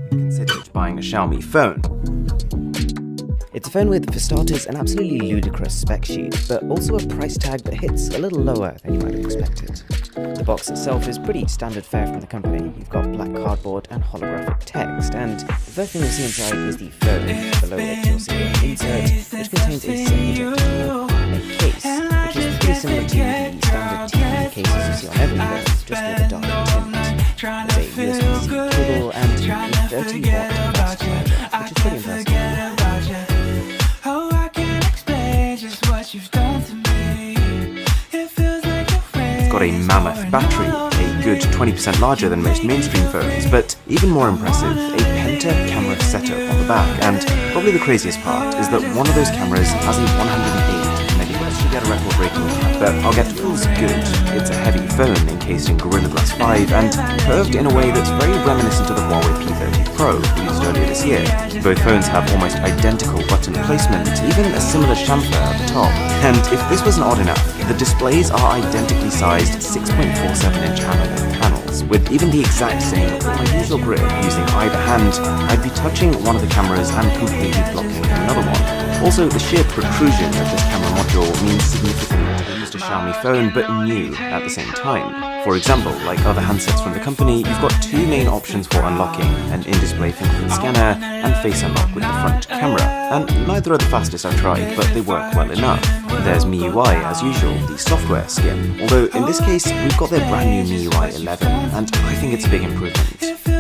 Considered buying a Xiaomi phone. It's a phone with, for starters, an absolutely ludicrous spec sheet, but also a price tag that hits a little lower than you might have expected. The box itself is pretty standard fare from the company. You've got black cardboard and holographic text, and the first thing you'll see inside is the phone. Below it you'll see an insert, which contains a semi-ejectable and a case, which is pretty similar to the standard TV cases you see on every phone, just with a dark tint. There's a USB-C cable and a 30-watt fast charger, which is pretty impressive. It's got a mammoth battery, a good 20% larger than most mainstream phones, but even more impressive, a penta-camera setup on the back, and probably the craziest part is that one of those cameras has a 108 megapixel. Should get a record-breaking camera, but I'll get feels good. It's a heavy phone encased in Gorilla Glass 5 and curved in a way that's very reminiscent of the Huawei P30 Pro released earlier this year. Both phones have almost identical button placement, even a similar chamfer at the top. And if this wasn't odd enough, the displays are identically sized 6.47-inch AMOLED panels, with even the exact same. With my usual grip using either hand, I'd be touching one of the cameras and completely blocking another one. Also, the sheer protrusion of this camera module means significantly used a Xiaomi phone, but new at the same time. For example, like other handsets from the company, you've got two main options for unlocking, an in-display fingerprint scanner and face unlock with the front camera. And neither are the fastest I've tried, but they work well enough. There's MIUI as usual, the software skin, although in this case we've got their brand new MIUI 11, and I think it's a big improvement.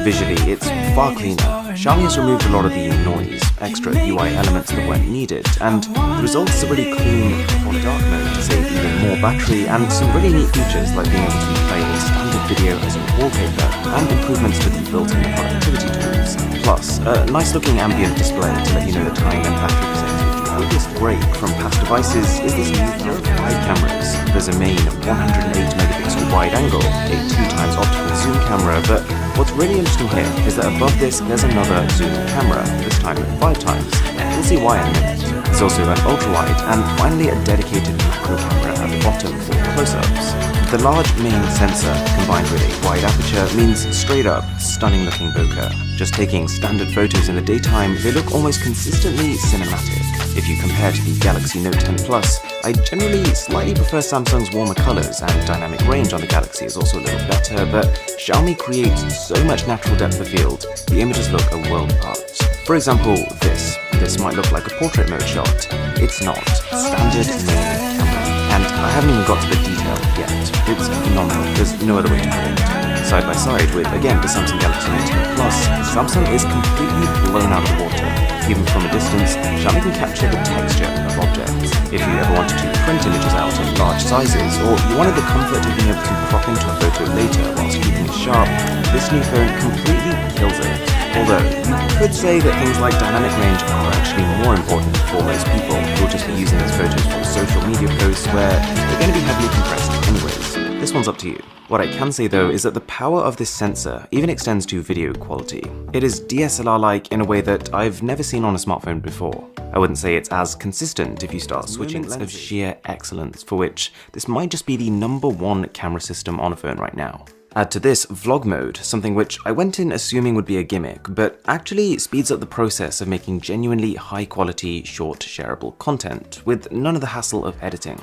Visually, it's far cleaner. Xiaomi has removed a lot of the noise, extra UI elements that weren't needed, and the result is a really clean dark mode to save even more battery, and some really neat features like being able to play a standard video as your wallpaper, and improvements to the built-in productivity tools. Plus, a nice looking ambient display to let you know the time and battery percentage. The biggest break from past devices is this new pair of wide cameras. There's a main 108 megapixel wide angle, a 2x optical zoom camera, but what's really interesting here is that above this there's another zoom camera, this time at 5x. We'll see why in a minute. There's also an ultra-wide and finally a dedicated macro camera at the bottom for close-ups. The large main sensor combined with a wide aperture means straight up stunning looking bokeh. Just taking standard photos in the daytime, they look almost consistently cinematic. If you compare to the Galaxy Note 10 Plus, I generally slightly prefer Samsung's warmer colors, and dynamic range on the Galaxy is also a little better, but Xiaomi creates so much natural depth of field, the images look a world apart. For example, this might look like a portrait mode shot. It's not. Standard main camera. And I haven't even got to the detail yet. It's phenomenal, there's no other way to put it. Side by side with, again, the Samsung Galaxy Note 10 Plus, Samsung is completely blown out of the water. Even from a distance, Xiaomi can capture the texture of objects. If you ever wanted to print images out in large sizes, or you wanted the comfort of being able to crop into a photo later whilst keeping it sharp, this new phone completely kills it. Although, you could say that things like dynamic range are actually more important for most people who will just be using these photos for social media posts where they're going to be heavily compressed anyways. This one's up to you. What I can say though is that the power of this sensor even extends to video quality. It is DSLR-like in a way that I've never seen on a smartphone before. I wouldn't say it's as consistent if you start switching lenses of sheer excellence, for which this might just be the #1 camera system on a phone right now. Add to this vlog mode, something which I went in assuming would be a gimmick, but actually speeds up the process of making genuinely high quality, short, shareable content, with none of the hassle of editing.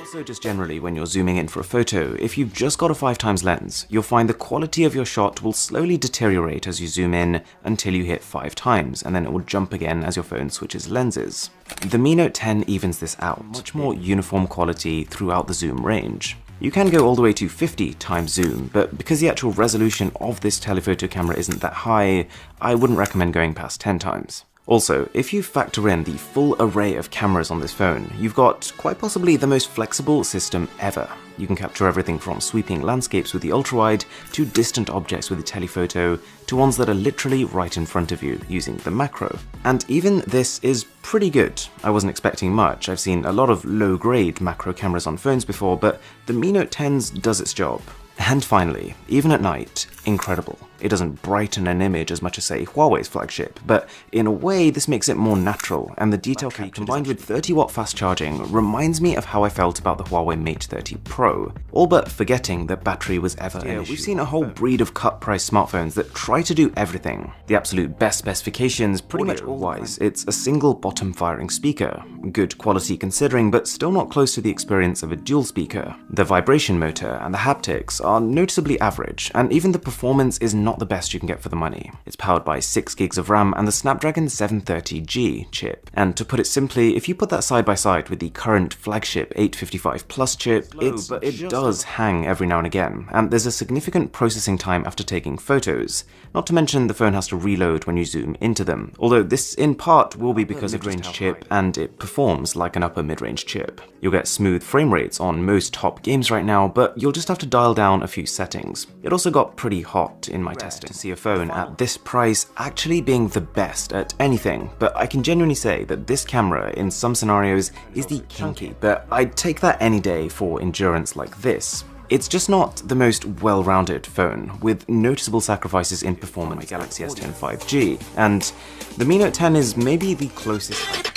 Also, just generally when you're zooming in for a photo, if you've just got a 5x lens, you'll find the quality of your shot will slowly deteriorate as you zoom in until you hit 5x, and then it will jump again as your phone switches lenses. The Mi Note 10 evens this out, much more uniform quality throughout the zoom range. You can go all the way to 50x zoom, but because the actual resolution of this telephoto camera isn't that high, I wouldn't recommend going past 10x. Also, if you factor in the full array of cameras on this phone, you've got quite possibly the most flexible system ever. You can capture everything from sweeping landscapes with the ultrawide, to distant objects with the telephoto, to ones that are literally right in front of you using the macro. And even this is pretty good. I wasn't expecting much. I've seen a lot of low-grade macro cameras on phones before, but the Mi Note 10's does its job. And finally, even at night, incredible. It doesn't brighten an image as much as, say, Huawei's flagship, but in a way this makes it more natural, and the detail capture combined with 30-watt fast charging reminds me of how I felt about the Huawei Mate 30 Pro, all but forgetting that battery was ever an issue. We've seen a whole breed of cut-price smartphones that try to do everything. The absolute best specifications, pretty much all-wise. It's a single bottom-firing speaker, good quality considering, but still not close to the experience of a dual speaker. The vibration motor and the haptics are noticeably average, and even the performance is not the best you can get for the money. It's powered by 6 gigs of RAM and the Snapdragon 730G chip, and to put it simply, if you put that side by side with the current flagship 855 Plus chip, it does hang every now and again, and there's a significant processing time after taking photos, not to mention the phone has to reload when you zoom into them, although this in part will be because of mid-range chip and it performs like an upper mid-range chip. You'll get smooth frame rates on most top games right now, but you'll just have to dial down a few settings. It also got pretty hot in my testing to see a phone at this price actually being the best at anything, but I can genuinely say that this camera in some scenarios is the kinky, but I'd take that any day for endurance like this. It's just not the most well-rounded phone, with noticeable sacrifices in performance. My Galaxy S10 5G, and the Mi Note 10 is maybe the closest.